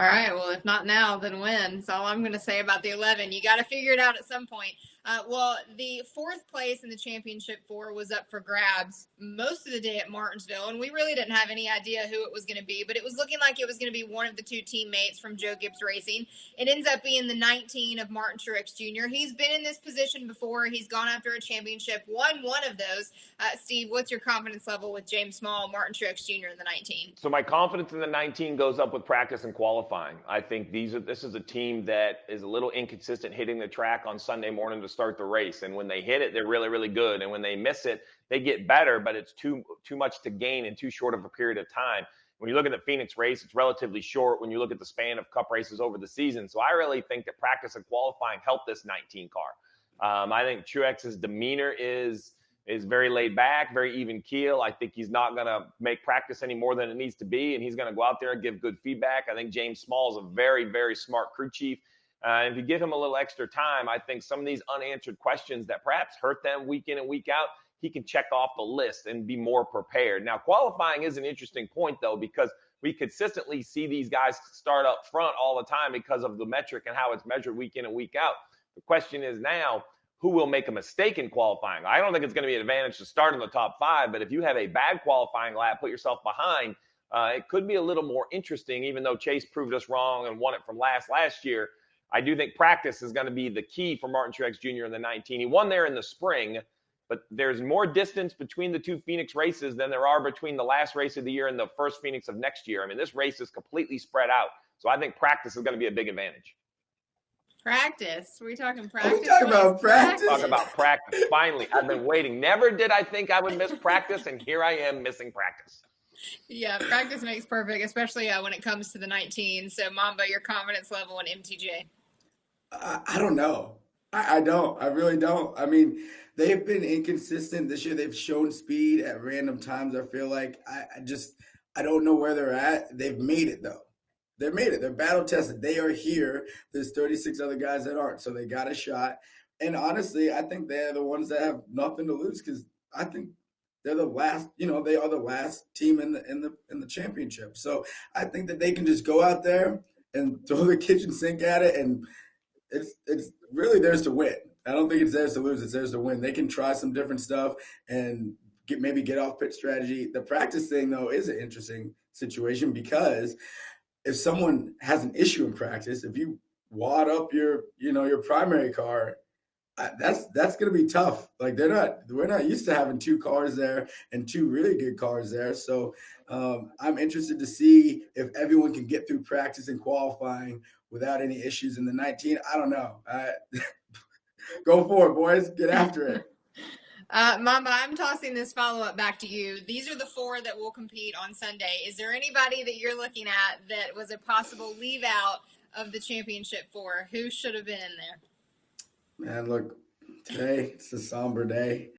All right. Well, if not now, then when? That's all I'm going to say about the 11. You got to figure it out at some point. Well, the fourth place in the championship four was up for grabs most of the day at Martinsville, and we really didn't have any idea who it was going to be, but it was looking like it was going to be one of the two teammates from Joe Gibbs Racing. It ends up being the 19 of Martin Truex Jr. He's been in this position before. He's gone after a championship, won one of those. Steve, what's your confidence level with James Small, Martin Truex Jr. in the 19? So my confidence in the 19 goes up with practice and qualifying. I think this is a team that is a little inconsistent hitting the track on Sunday morning to start the race. And when they hit it, they're really, really good. And when they miss it, they get better, but it's too much to gain in too short of a period of time. When you look at the Phoenix race, it's relatively short when you look at the span of Cup races over the season. So I really think that practice and qualifying help this 19 car. I think Truex's demeanor is very laid back, very even keel. I think he's not going to make practice any more than it needs to be, and he's going to go out there and give good feedback. I think James Small is a very, very smart crew chief. If you give him a little extra time, I think some of these unanswered questions that perhaps hurt them week in and week out, he can check off the list and be more prepared. Now, qualifying is an interesting point, though, because we consistently see these guys start up front all the time because of the metric and how it's measured week in and week out. The question is now, who will make a mistake in qualifying? I don't think it's going to be an advantage to start in the top five, but if you have a bad qualifying lap, put yourself behind, it could be a little more interesting, even though Chase proved us wrong and won it from last year. I do think practice is going to be the key for Martin Truex Jr. in the 19. He won there in the spring, but there's more distance between the two Phoenix races than there are between the last race of the year and the first Phoenix of next year. I mean, this race is completely spread out. So I think practice is going to be a big advantage. Practice? Are we talking practice? We talking about practice? Talk about practice. Finally, I've been waiting. Never did I think I would miss practice, and here I am missing practice. Yeah, practice makes perfect, especially when it comes to the 19. So, Mamba, your confidence level in MTJ? I don't know. I don't. I really don't. I mean, they've been inconsistent this year. They've shown speed at random times. I feel like I don't know where they're at. They've made it, though. They're made it. They're battle tested. They are here. There's 36 other guys that aren't, so they got a shot. And honestly, I think they're the ones that have nothing to lose because I think they're the last. They are the last team in the championship. So I think that they can just go out there and throw the kitchen sink at it, and it's really theirs to win. I don't think it's theirs to lose. It's theirs to win. They can try some different stuff and maybe get off pit strategy. The practice thing, though, is an interesting situation because if someone has an issue in practice, if you wad up your primary car, that's going to be tough. Like we're not used to having two cars there and two really good cars there. So I'm interested to see if everyone can get through practice and qualifying without any issues in the 19. I don't know. Go for it, boys. Get after it. Mamba, I'm tossing this follow-up back to you. These are the four that will compete on Sunday. Is there anybody that you're looking at that was a possible leave-out of the championship four? Who should have been in there? Man, look, today it's a somber day.